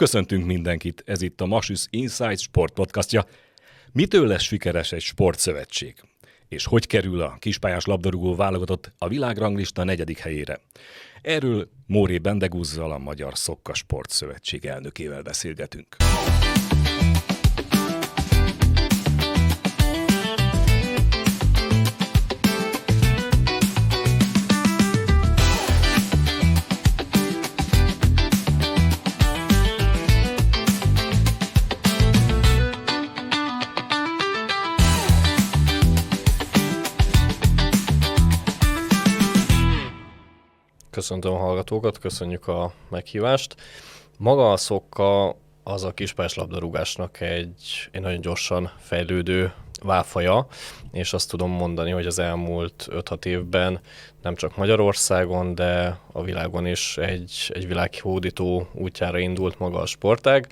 Köszöntünk mindenkit, ez itt a Masüsz Insights Sport Podcastja. Mitől lesz sikeres egy sportszövetség? És hogy kerül a kispályás labdarúgó válogatott a világranglista 4. helyére? Erről Móré Bendegúzzal, a Magyar Szokka Sportszövetség elnökével beszélgetünk. Köszöntöm a hallgatókat, köszönjük a meghívást. Maga a Szokka az a kispályás labdarúgásnak egy nagyon gyorsan fejlődő válfaja, és azt tudom mondani, hogy az elmúlt 5-6 évben nem csak Magyarországon, de a világon is egy világhódító útjára indult maga a sportág.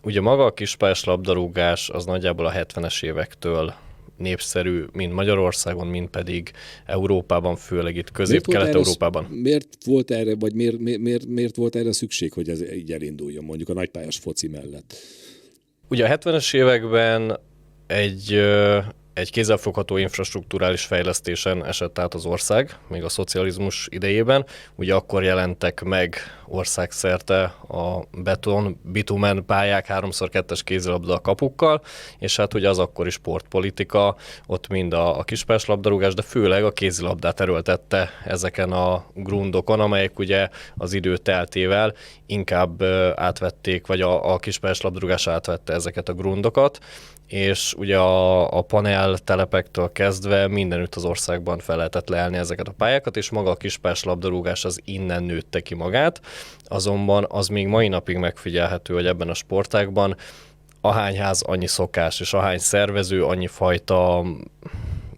Ugye maga a kispályás labdarúgás az nagyjából a 70-es évektől népszerű, mind Magyarországon, mind pedig Európában, főleg itt Közép-Kelet-Európában. Miért volt erre szükség, hogy ez így elinduljon, mondjuk a nagypályás foci mellett? Ugye a 70-es években egy kézzelfogható infrastrukturális fejlesztésen esett át az ország, még a szocializmus idejében. Ugye akkor jelentek meg országszerte a bitumen pályák 3x2-es kézilabda a kapukkal, és hát ugye az akkori sportpolitika, ott mind a kispályás labdarúgás, de főleg a kézilabdát erőltette ezeken a grundokon, amelyek ugye az idő teltével inkább átvették, vagy a kispályás labdarúgás átvette ezeket a grundokat, és ugye a panel telepektől kezdve mindenütt az országban fel lehetett leelni ezeket a pályákat, és maga a kispályás labdarúgás az innen nőtte ki magát, azonban az még mai napig megfigyelhető, hogy ebben a sportágban ahány ház, annyi szokás, és ahány szervező, annyi fajta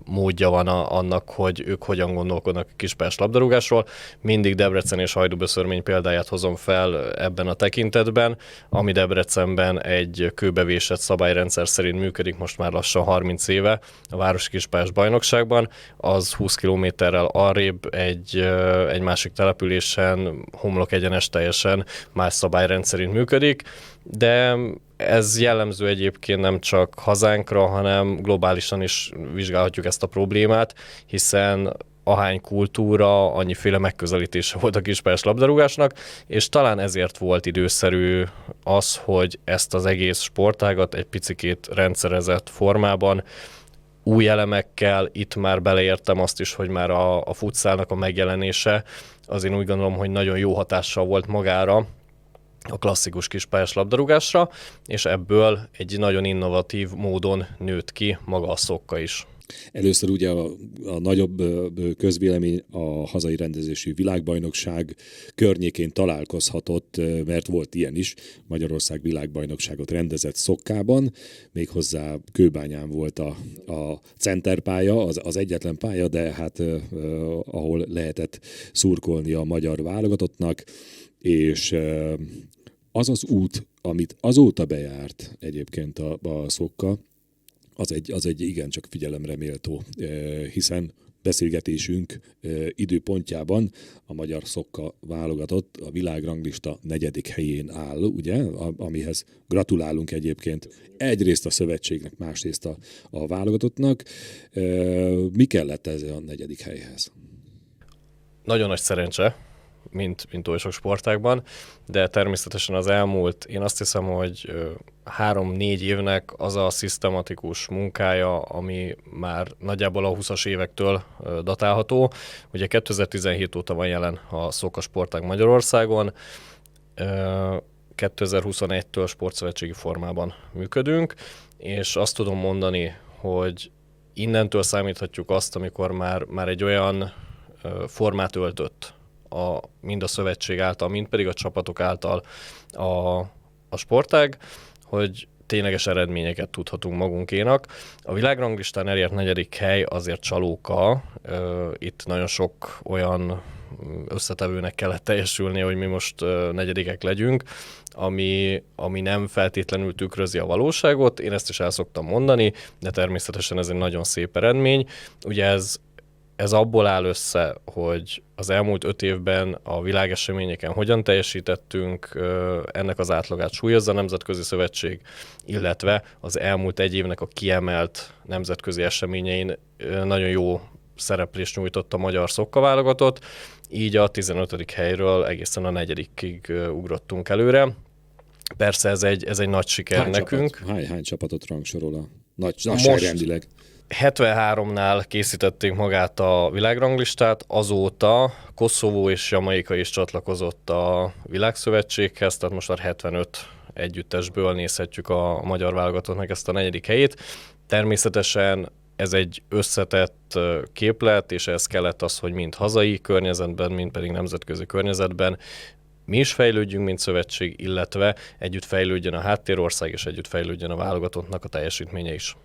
módja van annak, hogy ők hogyan gondolkodnak a kispályás labdarúgásról. Mindig Debrecen és Hajdúböszörmény példáját hozom fel ebben a tekintetben, ami Debrecenben egy kőbevésett szabályrendszer szerint működik most már lassan 30 éve a városi kispályás bajnokságban, az 20 kilométerrel arrébb egy másik településen homlok egyenes teljesen más szabályrendszerint működik, de ez jellemző egyébként nem csak hazánkra, hanem globálisan is vizsgálhatjuk ezt a problémát, hiszen ahány kultúra, annyiféle megközelítése volt a kispályás labdarúgásnak, és talán ezért volt időszerű az, hogy ezt az egész sportágat egy picikét rendszerezett formában, új elemekkel, itt már beleértem azt is, hogy már a futszálnak a megjelenése, az én úgy gondolom, hogy nagyon jó hatással volt magára, a klasszikus kispályás labdarúgásra, és ebből egy nagyon innovatív módon nőtt ki maga a Szokka is. Először ugye a nagyobb közvélemény a hazai rendezésű világbajnokság környékén találkozhatott, mert volt ilyen is, Magyarország világbajnokságot rendezett Szokkában, méghozzá Kőbányán volt a centerpálya, az egyetlen pálya, de hát ahol lehetett szurkolni a magyar válogatottnak, és az az út, amit azóta bejárt egyébként a Szokka, az egy igencsak figyelemre méltó, hiszen beszélgetésünk időpontjában a Magyar Szokka válogatott a világranglista 4. helyén áll, ugye, amihez gratulálunk egyébként egyrészt a szövetségnek, másrészt a válogatottnak. Mi kellett ez a 4. helyhez? Nagyon nagy szerencse, mint oly sok sportágban, de természetesen az elmúlt, én azt hiszem, hogy 3-4 évnek az a szisztematikus munkája, ami már nagyjából a 20-as évektől datálható. Ugye 2017 óta van jelen a Szokka sportág Magyarországon, 2021-től sportszövetségi formában működünk, és azt tudom mondani, hogy innentől számíthatjuk azt, amikor már egy olyan formát öltött mind a szövetség által, mind pedig a csapatok által a sportág, hogy tényleges eredményeket tudhatunk magunkénak. A világranglistán elért 4. hely azért csalóka, itt nagyon sok olyan összetevőnek kellett teljesülnie, hogy mi most 4. legyünk, ami nem feltétlenül tükrözi a valóságot. Én ezt is el szoktam mondani, de természetesen ez egy nagyon szép eredmény. Ugye ez ez abból áll össze, hogy az elmúlt 5 évben a világeseményeken hogyan teljesítettünk, ennek az átlagát súlyozza a Nemzetközi Szövetség, illetve az elmúlt 1 évnek a kiemelt nemzetközi eseményein nagyon jó szereplést nyújtott a magyar szokkaválogatott, így a 15. helyről egészen a 4-ig ugrottunk előre. Persze ez egy nagy siker nekünk. Hány csapatot rangsorol a nagyságrendileg? 73-nál készítették magát a világranglistát, azóta Koszovó és Jamaika is csatlakozott a világszövetséghez, tehát most már 75 együttesből nézhetjük a magyar válogatottnak ezt a 4. helyét. Természetesen ez egy összetett képlet, és ez kellett az, hogy mind hazai környezetben, mind pedig nemzetközi környezetben mi is fejlődjünk, mint szövetség, illetve együtt fejlődjön a háttérország, és együtt fejlődjön a válogatottnak a teljesítménye is.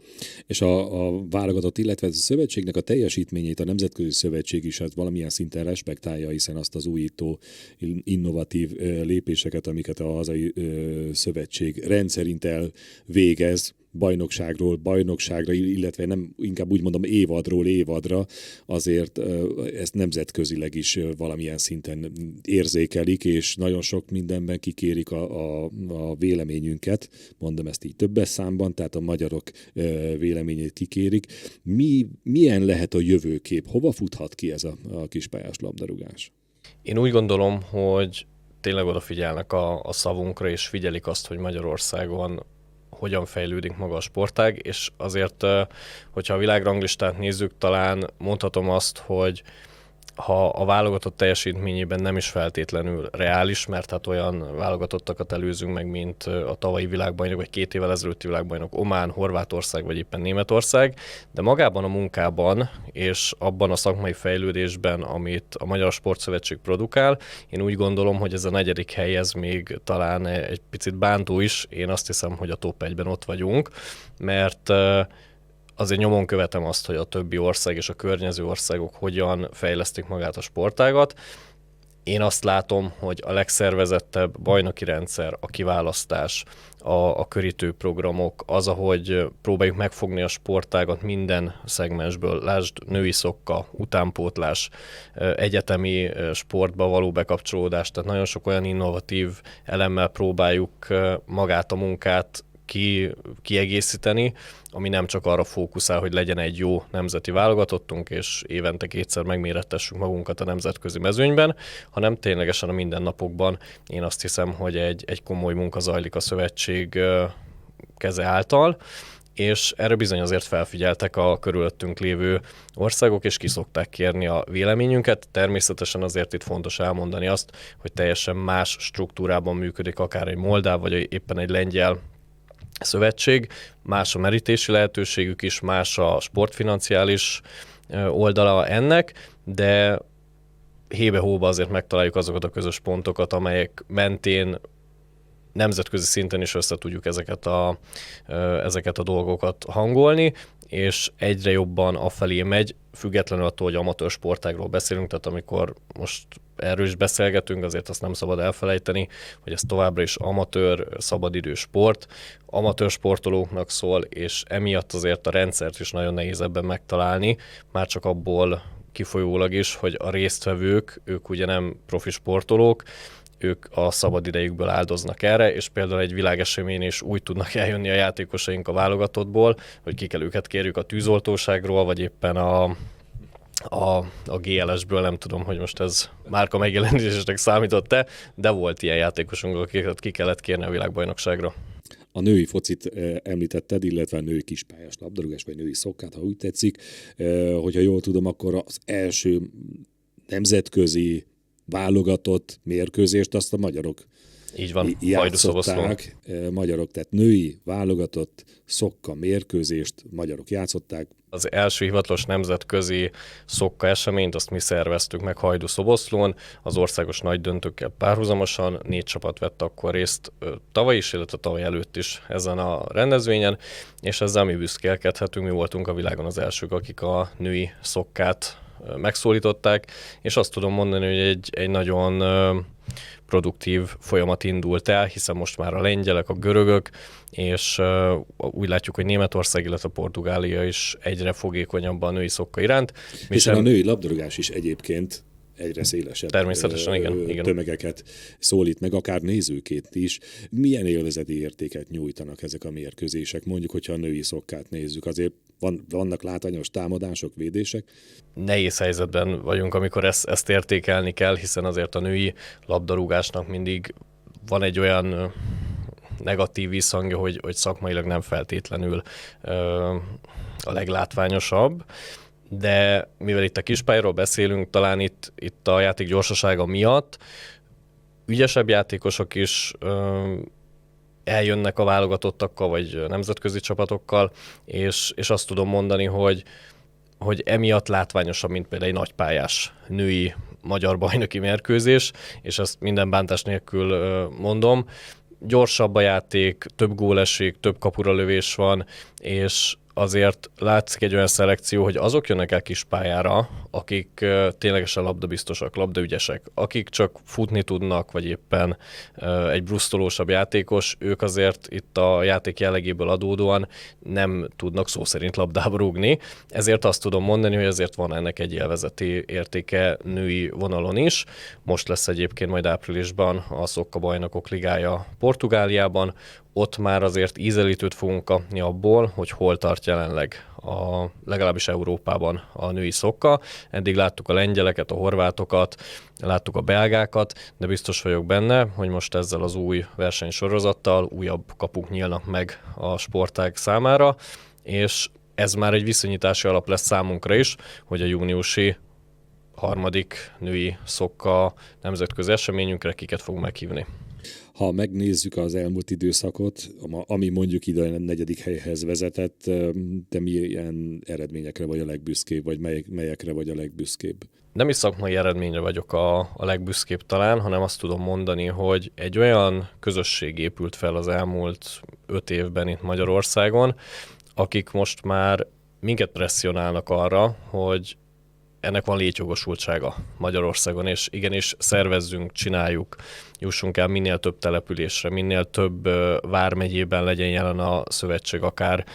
És a válogatott, illetve a szövetségnek a teljesítményét a Nemzetközi Szövetség is hát valamilyen szinten respektálja, hiszen azt az újító, innovatív lépéseket, amiket a hazai szövetség rendszerint elvégez, bajnokságról bajnokságra, illetve nem, inkább úgy mondom évadról évadra, azért ezt nemzetközileg is valamilyen szinten érzékelik, és nagyon sok mindenben kikérik a véleményünket, mondom ezt így többes számban, tehát a magyarok véleményét kikérik. Milyen lehet a jövőkép? Hova futhat ki ez a kispályás labdarúgás? Én úgy gondolom, hogy tényleg odafigyelnek a szavunkra, és figyelik azt, hogy Magyarországon hogyan fejlődik maga a sportág, és azért, hogyha a világranglistát nézzük, talán mondhatom azt, hogy ha a válogatott teljesítményében nem is feltétlenül reális, mert hát olyan válogatottakat előzünk meg, mint a tavalyi világbajnok, vagy 2 évvel ezelőtti világbajnok Omán, Horvátország, vagy éppen Németország, de magában a munkában és abban a szakmai fejlődésben, amit a Magyar Sportszövetség produkál, én úgy gondolom, hogy ez a 4. hely ez még talán egy picit bántó is. Én azt hiszem, hogy a top 1-ben ott vagyunk, mert azért nyomon követem azt, hogy a többi ország és a környező országok hogyan fejlesztik magát a sportágat. Én azt látom, hogy a legszervezettebb bajnoki rendszer, a kiválasztás, a körítő programok, az, ahogy próbáljuk megfogni a sportágat minden szegmensből, lásd női szokka, utánpótlás, egyetemi sportba való bekapcsolódás, tehát nagyon sok olyan innovatív elemmel próbáljuk magát a munkát kiegészíteni, ami nem csak arra fókuszál, hogy legyen egy jó nemzeti válogatottunk, és évente 2-szer megmérettessük magunkat a nemzetközi mezőnyben, hanem ténylegesen a mindennapokban én azt hiszem, hogy egy komoly munka zajlik a szövetség keze által, és erre bizony azért felfigyeltek a körülöttünk lévő országok, és ki szokták kérni a véleményünket. Természetesen azért itt fontos elmondani azt, hogy teljesen más struktúrában működik akár egy moldáv, vagy éppen egy lengyel szövetség, más a merítési lehetőségük is, más a sportfinanciális oldala ennek, de hébe-hóba azért megtaláljuk azokat a közös pontokat, amelyek mentén nemzetközi szinten is össze tudjuk ezeket a dolgokat hangolni, és egyre jobban afelé megy, függetlenül attól, hogy amatőr sportágról beszélünk, tehát amikor most erről is beszélgetünk, azért azt nem szabad elfelejteni, hogy ez továbbra is amatőr, szabadidős sport, amatőr sportolóknak szól, és emiatt azért a rendszert is nagyon nehéz ebben megtalálni, már csak abból kifolyólag is, hogy a résztvevők, ők ugye nem profi sportolók, ők a szabad idejükből áldoznak erre, és például egy világeseményen is úgy tudnak eljönni a játékosaink a válogatottból, hogy ki kell őket kérjük a tűzoltóságról, vagy éppen a GLS-ből, nem tudom, hogy most ez márka megjelenítésnek számított-e, de volt ilyen játékosunk, akiket ki kellett kérni a világbajnokságra. A női focit említetted, illetve a női kispályás labdarúgás, vagy női szokkát, ha úgy tetszik. Hogyha jól tudom, akkor az első nemzetközi válogatott mérkőzést azt a magyarok így van, játszották. Magyarok, tehát női válogatott szokka mérkőzést magyarok játszották. Az első hivatalos nemzetközi szokka eseményt azt mi szerveztük meg Hajdú-Szoboszlón, az országos nagy döntőkkel párhuzamosan 4 csapat vett akkor részt tavaly is, illetve tavaly előtt is ezen a rendezvényen, és ezzel mi büszkélkedhetünk, mi voltunk a világon az elsők, akik a női szokkát megszólították, és azt tudom mondani, hogy egy nagyon produktív folyamat indult el, hiszen most már a lengyelek, a görögök, és úgy látjuk, hogy Németország, illetve Portugália is egyre fogékonyabb a női szokka iránt. És a női labdarúgás is egyébként egyre szélesebb természetesen, igen. tömegeket szólít meg, akár nézőként is. Milyen élvezeti értéket nyújtanak ezek a mérkőzések? Mondjuk, hogyha a női szokkát nézzük, azért vannak látványos támadások, védések? Nehéz helyzetben vagyunk, amikor ezt értékelni kell, hiszen azért a női labdarúgásnak mindig van egy olyan negatív visszhangja, hogy szakmailag nem feltétlenül a leglátványosabb, de mivel itt a kispályáról beszélünk, talán itt a játék gyorsasága miatt ügyesebb játékosok is eljönnek a válogatottakkal, vagy nemzetközi csapatokkal, és azt tudom mondani, hogy emiatt látványosabb, mint például egy nagypályás női magyar bajnoki mérkőzés, és ezt minden bántás nélkül mondom. Gyorsabb a játék, több góleség, több kapura lövés van, és azért látszik egy olyan szelekció, hogy azok jönnek el kispályára, akik ténylegesen labdabiztosak, labdaügyesek, akik csak futni tudnak, vagy éppen egy brusztolósabb játékos, ők azért itt a játék jellegéből adódóan nem tudnak szó szerint labdába rúgni. Ezért azt tudom mondani, hogy azért van ennek egy élvezeti értéke női vonalon is. Most lesz egyébként majd áprilisban a Szokka Bajnokok Ligája Portugáliában, ott már azért ízelítőt fogunk kapni abból, hogy hol tart jelenleg legalábbis Európában a női szokka. Eddig láttuk a lengyeleket, a horvátokat, láttuk a belgákat, de biztos vagyok benne, hogy most ezzel az új versenysorozattal újabb kapuk nyílnak meg a sportág számára, és ez már egy viszonyítási alap lesz számunkra is, hogy a júniusi harmadik női szokka nemzetközi eseményünkre kiket fogunk meghívni. Ha megnézzük az elmúlt időszakot, ami mondjuk ide a 4. helyhez vezetett, te milyen eredményekre vagy a legbüszkébb, vagy melyekre vagy a legbüszkébb? Nem is szakmai eredményre vagyok a legbüszkébb talán, hanem azt tudom mondani, hogy egy olyan közösség épült fel az elmúlt 5 évben itt Magyarországon, akik most már minket presszionálnak arra, hogy ennek van létjogosultsága Magyarországon, és igenis szervezzünk, csináljuk, jussunk el minél több településre, minél több vármegyében legyen jelen a szövetség, akár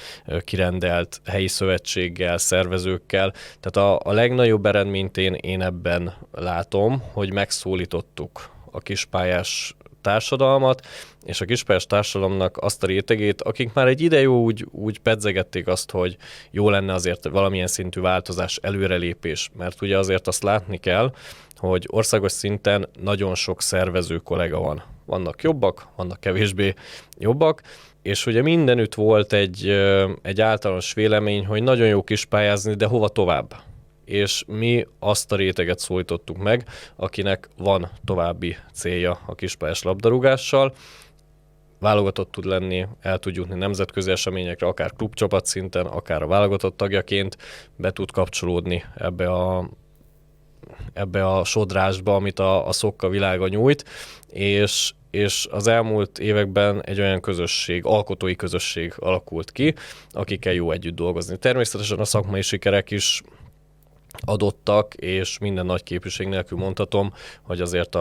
kirendelt helyi szövetséggel, szervezőkkel. Tehát a legnagyobb eredményt én ebben látom, hogy megszólítottuk a kispályás társadalmat, és a kispályás társadalomnak azt a rétegét, akik már egy ideje úgy pedzegették azt, hogy jó lenne azért valamilyen szintű változás, előrelépés, mert ugye azért azt látni kell, hogy országos szinten nagyon sok szervező kollega van. Vannak jobbak, vannak kevésbé jobbak, és ugye mindenütt volt egy általános vélemény, hogy nagyon jó kispályázni, de hova tovább? És mi azt a réteget szólítottuk meg, akinek van további célja a kispályás labdarúgással, válogatott tud lenni, el tud jutni nemzetközi eseményekre, akár klubcsapat szinten, akár a válogatott tagjaként, be tud kapcsolódni ebbe a sodrásba, amit a szokka világa nyújt, és az elmúlt években egy olyan közösség, alkotói közösség alakult ki, akikkel jó együtt dolgozni. Természetesen a szakmai sikerek is adottak, és minden nagy képviség nélkül mondhatom, hogy azért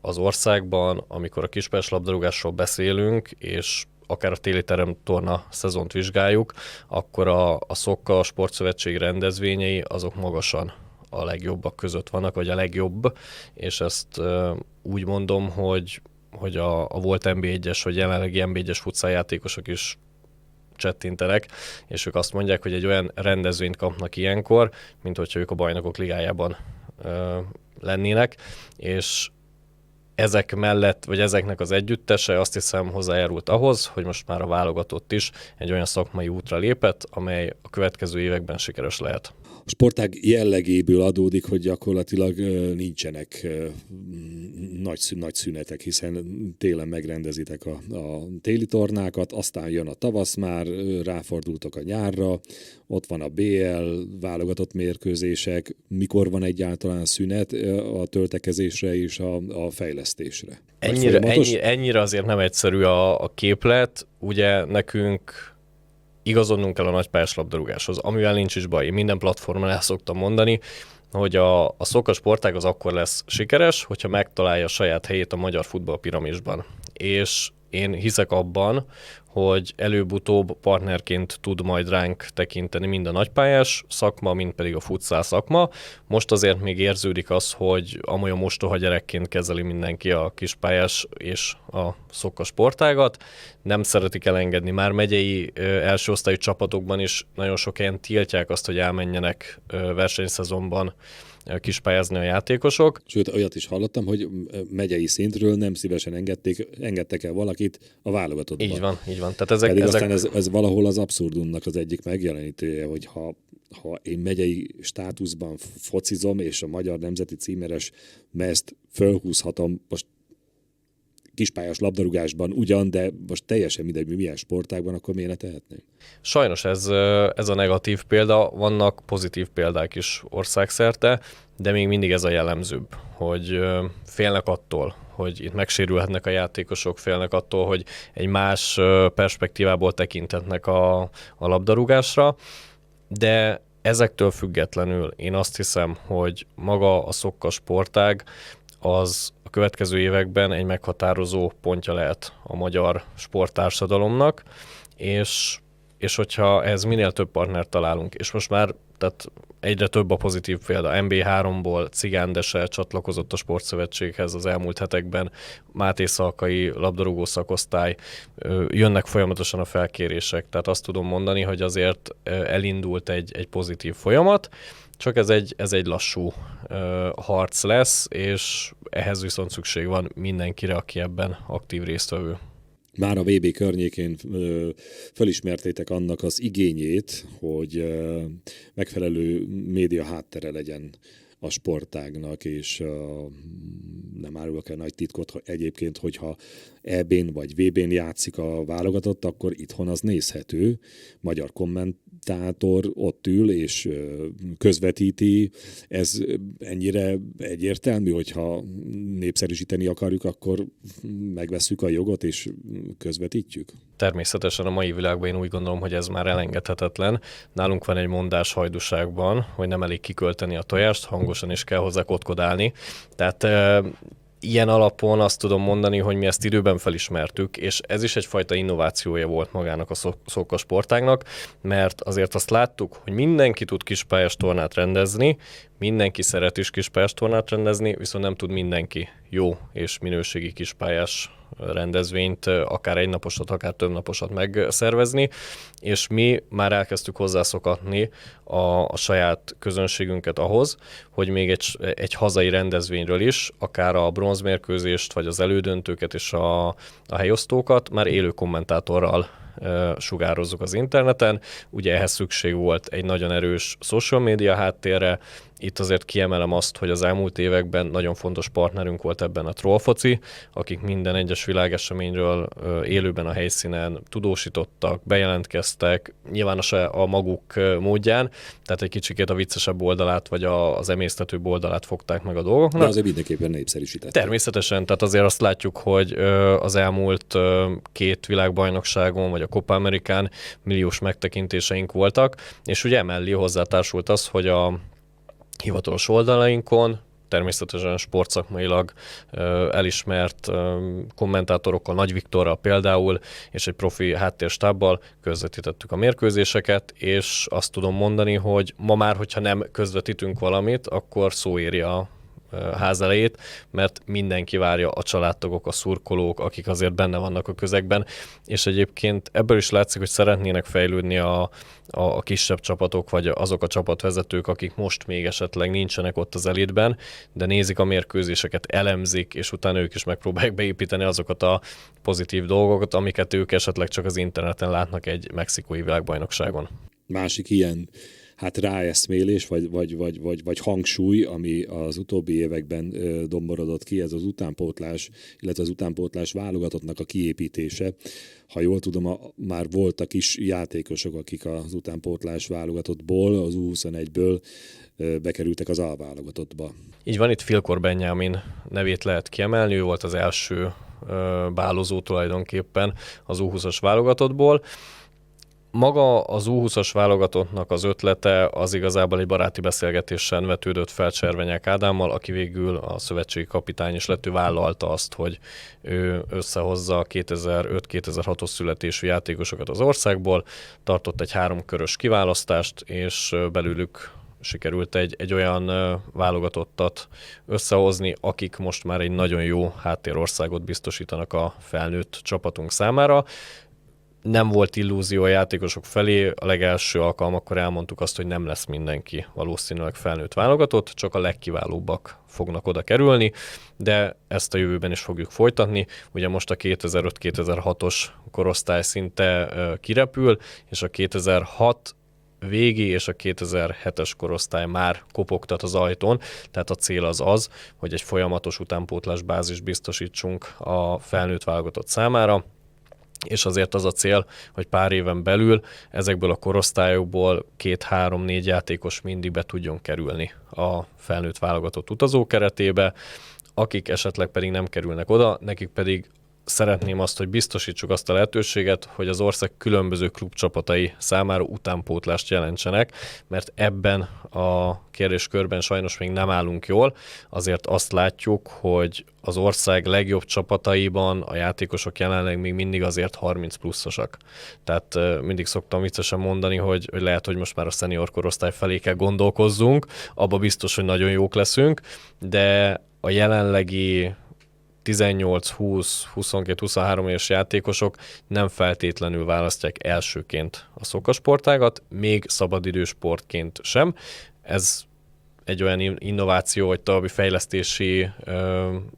az országban, amikor a kispályás labdarúgásról beszélünk, és akár a téli teremtorna szezont vizsgáljuk, akkor a Szokka, a Sportszövetség rendezvényei azok magasan a legjobbak között vannak, vagy a legjobb, és ezt úgy mondom, hogy a volt NB1-es, vagy jelenlegi NB1-es futszáljátékosok is csettintenek, és ők azt mondják, hogy egy olyan rendezvényt kapnak ilyenkor, mint hogyha ők a Bajnokok Ligájában lennének, és ezek mellett, vagy ezeknek az együttese azt hiszem hozzájárult ahhoz, hogy most már a válogatott is egy olyan szakmai útra lépett, amely a következő években sikeres lehet. A sportág jellegéből adódik, hogy gyakorlatilag nincsenek nagy szünetek, hiszen télen megrendezitek a téli tornákat, aztán jön a tavasz, már ráfordultok a nyárra, ott van a BL, válogatott mérkőzések, mikor van egyáltalán szünet a töltekezésre és a fejlesztésre? Ennyire azért nem egyszerű a képlet, ugye nekünk igazodnunk kell a nagypályás labdarúgáshoz, amivel nincs is baj. Én minden platformon el szoktam mondani, hogy a szokka sportág az akkor lesz sikeres, hogyha megtalálja a saját helyét a magyar futballpiramisban. És én hiszek abban, hogy előbb-utóbb partnerként tud majd ránk tekinteni mind a nagypályás szakma, mind pedig a futszál szakma. Most azért még érződik az, hogy amolyan mostoha gyerekként kezeli mindenki a kispályás és a szokka sportágat. Nem szeretik elengedni. Már megyei első osztályú csapatokban is nagyon sok helyen tiltják azt, hogy elmenjenek versenyszezonban kispályázni a játékosok. Sőt, olyat is hallottam, hogy megyei szintről nem szívesen engedtek el valakit a válogatottba. Így van. Tehát Pedig aztán ez valahol az abszurdumnak az egyik megjelenítője, hogy ha én megyei státuszban focizom, és a magyar nemzeti címeres mezt fölhúzhatom, most kispályás labdarúgásban ugyan, de most teljesen mindegy, milyen sportágban, akkor miért ne tehetném? Sajnos ez a negatív példa, vannak pozitív példák is országszerte, de még mindig ez a jellemzőbb, hogy félnek attól, hogy itt megsérülhetnek a játékosok, félnek attól, hogy egy más perspektívából tekinthetnek a labdarúgásra, de ezektől függetlenül én azt hiszem, hogy maga a szokka sportág az a következő években egy meghatározó pontja lehet a magyar sporttársadalomnak, és hogyha ehhez minél több partnert találunk, és most már tehát egyre több a pozitív példa. MB3-ból Cigán Dese csatlakozott a sportszövetséghez az elmúlt hetekben, Máté Szalkai labdarúgó szakosztály, jönnek folyamatosan a felkérések, tehát azt tudom mondani, hogy azért elindult egy pozitív folyamat, csak ez egy lassú harc lesz, és ehhez viszont szükség van mindenkire, aki ebben aktív résztvevő. Már a VB környékén felismertétek annak az igényét, hogy megfelelő média háttere legyen a sportágnak, és nem árulok el nagy titkot, egyébként, hogyha EB-n vagy VB-n játszik a válogatott, akkor itthon az nézhető. Magyar kommentátor ott ül és közvetíti. Ez ennyire egyértelmű, hogyha népszerűsíteni akarjuk, akkor megvesszük a jogot és közvetítjük? Természetesen a mai világban én úgy gondolom, hogy ez már elengedhetetlen. Nálunk van egy mondás Hajdúságban, hogy nem elég kikölteni a tojást, hangosan is kell hozzá kotkodálni. Tehát ilyen alapon azt tudom mondani, hogy mi ezt időben felismertük, és ez is egyfajta innovációja volt magának a szokka sportágnak, mert azért azt láttuk, hogy mindenki tud kispályás tornát rendezni, mindenki szeret is kispályás tornát rendezni, viszont nem tud mindenki jó és minőségi kispályás rendezvényt, akár egynaposat, akár többnaposat megszervezni, és mi már elkezdtük hozzászokatni a saját közönségünket ahhoz, hogy még egy hazai rendezvényről is, akár a bronzmérkőzést, vagy az elődöntőket és a helyosztókat már élő kommentátorral sugározzuk az interneten. Ugye ehhez szükség volt egy nagyon erős social media háttérre. Itt azért kiemelem azt, hogy az elmúlt években nagyon fontos partnerünk volt ebben a Trollfoci, akik minden egyes világeseményről élőben a helyszínen tudósítottak, bejelentkeztek, nyilván a maguk módján, tehát egy kicsikét a viccesebb oldalát, vagy az emésztetőbb oldalát fogták meg a dolgoknak. De azért mindenképpen népszerűsítették. Természetesen, tehát azért azt látjuk, hogy az elmúlt 2 világbajnokságon, vagy a Copa Amerikán milliós megtekintéseink voltak, és ugye emellé hozzátársult az, hogy a hivatalos oldalainkon természetesen sportszakmailag elismert kommentátorokkal, Nagy Viktorral például, és egy profi háttérstábbal közvetítettük a mérkőzéseket, és azt tudom mondani, hogy ma már, hogyha nem közvetítünk valamit, akkor szó éri a ház elejét, mert mindenki várja, a családtagok, a szurkolók, akik azért benne vannak a közegben, és egyébként ebből is látszik, hogy szeretnének fejlődni a kisebb csapatok, vagy azok a csapatvezetők, akik most még esetleg nincsenek ott az elitben, de nézik a mérkőzéseket, elemzik, és utána ők is megpróbálják beépíteni azokat a pozitív dolgokat, amiket ők esetleg csak az interneten látnak egy mexikói világbajnokságon. Másik ilyen ráeszmélés, vagy hangsúly, ami az utóbbi években domborodott ki, ez az utánpótlás, illetve az utánpótlás válogatottnak a kiépítése. Ha jól tudom, már voltak is játékosok, akik az utánpótlás válogatottból, az U21-ből bekerültek az A-válogatottba. Így van, itt Filkor Benjamin nevét lehet kiemelni, ő volt az első bálozó tulajdonképpen az U20-as válogatottból. Maga az U20-as válogatottnak az ötlete az igazából egy baráti beszélgetésen vetődött fel Cservenyák Ádámmal, aki végül a szövetségi kapitány is lett, ő vállalta azt, hogy ő összehozza a 2005-2006-os születésű játékosokat az országból, tartott egy 3 körös kiválasztást, és belőlük sikerült egy olyan válogatottat összehozni, akik most már egy nagyon jó háttérországot biztosítanak a felnőtt csapatunk számára. Nem volt illúzió a játékosok felé, a legelső alkalmakkor elmondtuk azt, hogy nem lesz mindenki valószínűleg felnőtt válogatott, csak a legkiválóbbak fognak oda kerülni, de ezt a jövőben is fogjuk folytatni. Ugye most a 2005-2006-os korosztály szinte kirepül, és a 2006 végi és a 2007-es korosztály már kopogtat az ajtón, tehát a cél az, hogy egy folyamatos utánpótlás bázis biztosítsunk a felnőtt válogatott számára, és azért az a cél, hogy pár éven belül ezekből a korosztályokból 2-3-4 játékos mindig be tudjon kerülni a felnőtt válogatott utazó keretébe, akik esetleg pedig nem kerülnek oda, nekik pedig szeretném azt, hogy biztosítsuk azt a lehetőséget, hogy az ország különböző klubcsapatai számára utánpótlást jelentsenek, mert ebben a kérdéskörben sajnos még nem állunk jól, azért azt látjuk, hogy az ország legjobb csapataiban a játékosok jelenleg még mindig azért 30 pluszosak. Tehát mindig szoktam viccesen mondani, hogy lehet, hogy most már a szenior korosztály felé kell gondolkozzunk, abba biztos, hogy nagyon jók leszünk, de a jelenlegi 18, 20, 22, 23 éves játékosok nem feltétlenül választják elsőként a szokasportágat, még szabadidős sportként sem. Ez egy olyan innováció, vagy további fejlesztési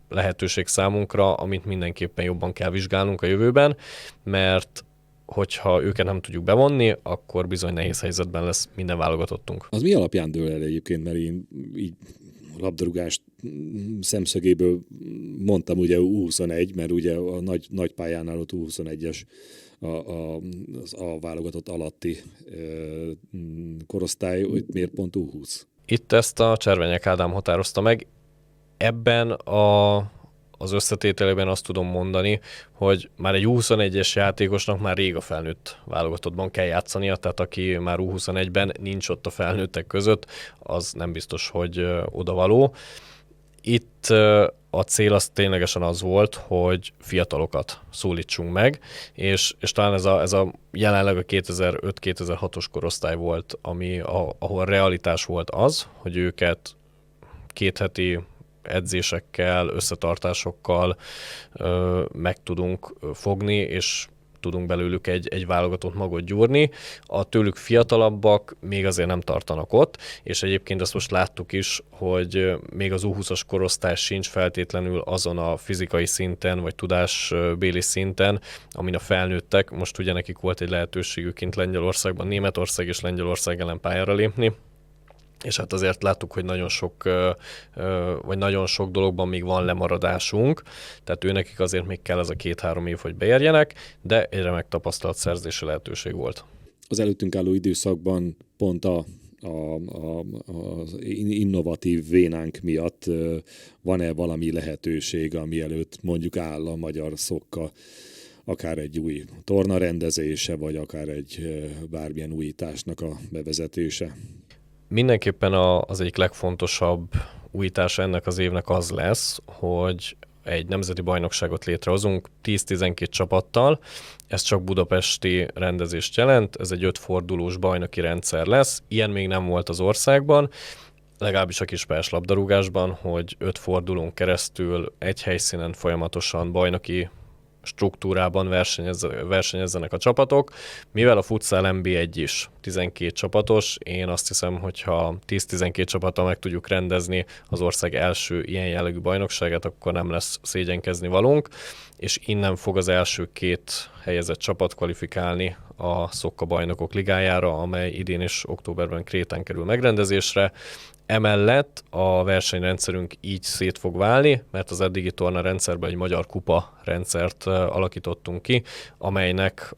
lehetőség számunkra, amit mindenképpen jobban kell vizsgálnunk a jövőben, mert hogyha őket nem tudjuk bevonni, akkor bizony nehéz helyzetben lesz minden válogatottunk. Az mi alapján dől el egyébként, mert én így labdarúgást szemszögéből mondtam ugye U21, mert ugye a nagy pályánál ott U21-es a válogatott alatti korosztály, hogy miért pont U20? Itt ezt a Cservenyák Ádám határozta meg. Ebben az összetételében azt tudom mondani, hogy már egy U21-es játékosnak már rég a felnőtt válogatottban kell játszania, tehát aki már U21-ben nincs ott a felnőttek között, az nem biztos, hogy odavaló. Itt a cél az ténylegesen az volt, hogy fiatalokat szólítsunk meg, és talán ez a jelenleg a 2005-2006-os korosztály volt, ahol realitás volt az, hogy őket 2 heti edzésekkel, összetartásokkal meg tudunk fogni, és tudunk belőlük egy válogatott magot gyúrni. A tőlük fiatalabbak még azért nem tartanak ott, és egyébként azt most láttuk is, hogy még az U20-as korosztály sincs feltétlenül azon a fizikai szinten, vagy tudásbéli szinten, amin a felnőttek. Most ugye nekik volt egy lehetőségük kint Lengyelországban, Németország és Lengyelország ellen pályára lépni, és hát azért láttuk, hogy nagyon sok dologban még van lemaradásunk, tehát őnekik azért még kell ez a 2-3 év, hogy beérjenek, de egy remek tapasztalatszerzési lehetőség volt. Az előttünk álló időszakban pont az innovatív vénánk miatt van-e valami lehetőség, ami előtt mondjuk áll a magyar szokka, akár egy új torna rendezése, vagy akár egy bármilyen újításnak a bevezetése? Mindenképpen az egyik legfontosabb újítása ennek az évnek az lesz, hogy egy nemzeti bajnokságot létrehozunk 10-12 csapattal, ez csak budapesti rendezést jelent, ez egy 5 fordulós bajnoki rendszer lesz, ilyen még nem volt az országban, legalábbis a kispályás labdarúgásban, hogy 5 fordulón keresztül egy helyszínen folyamatosan bajnoki struktúrában versenyezzenek a csapatok, mivel a futsal NB1 is 12 csapatos, én azt hiszem, hogyha 10-12 csapattal meg tudjuk rendezni az ország első ilyen jellegű bajnokságát, akkor nem lesz szégyenkezni valónk, és innen fog az első 2 helyezett csapat kvalifikálni a Szokka Bajnokok Ligájára, amely idén is októberben Krétán kerül megrendezésre. Emellett a versenyrendszerünk így szét fog válni, mert az eddigi torna rendszerben egy magyar kupa rendszert alakítottunk ki, amelynek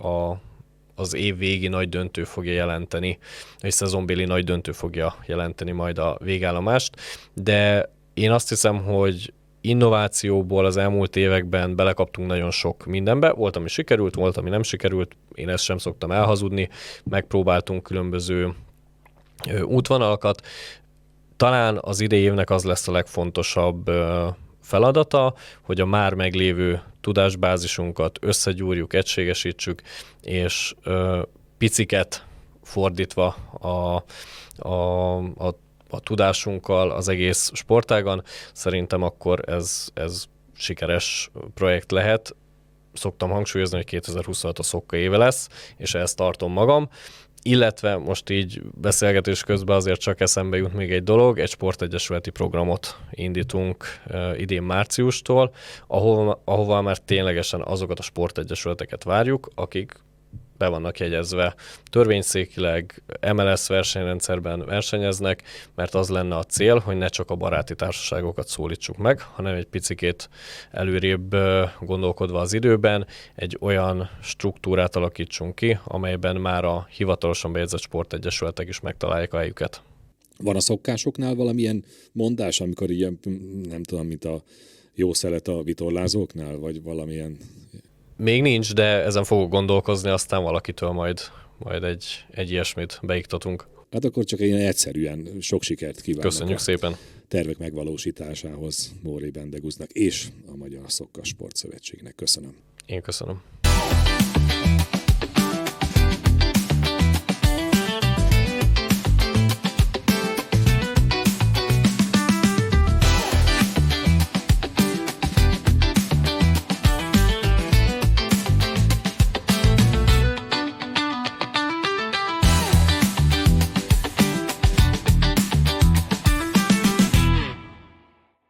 az év végi nagy döntő fogja jelenteni, egy szezonbéli nagy döntő fogja jelenteni majd a végállomást, de én azt hiszem, hogy innovációból az elmúlt években belekaptunk nagyon sok mindenbe. Volt, ami sikerült, volt, ami nem sikerült. Én ezt sem szoktam elhazudni. Megpróbáltunk különböző útvonalakat. Talán az idei évnek az lesz a legfontosabb feladata, hogy a már meglévő tudásbázisunkat összegyúrjuk, egységesítsük, és piciket fordítva a tudásunkkal az egész sportágon, szerintem akkor ez sikeres projekt lehet. Szoktam hangsúlyozni, hogy 2026 a Szokka éve lesz, és ezt tartom magam. Illetve most így beszélgetés közben azért csak eszembe jut még egy dolog, egy sportegyesületi programot indítunk idén márciustól, ahova már ténylegesen azokat a sportegyesületeket várjuk, akik be vannak jegyezve törvényszékileg, MLS versenyrendszerben versenyeznek, mert az lenne a cél, hogy ne csak a baráti társaságokat szólítsuk meg, hanem egy picikét előrébb gondolkodva az időben egy olyan struktúrát alakítsunk ki, amelyben már a hivatalosan bejegyzett sportegyesületek is megtalálják a helyüket. Van a szokásoknál valamilyen mondás, amikor ilyen, nem tudom, mint a jó szelet a vitorlázóknál, vagy valamilyen... Még nincs, de ezen fogok gondolkozni, aztán valakitől majd egy ilyesmit beiktatunk. Hát akkor csak ilyen egyszerűen sok sikert kívánok. Köszönjük szépen. Tervek megvalósításához Móri Bendegúznak és a Magyar Szokka Sportszövetségnek. Köszönöm. Én köszönöm.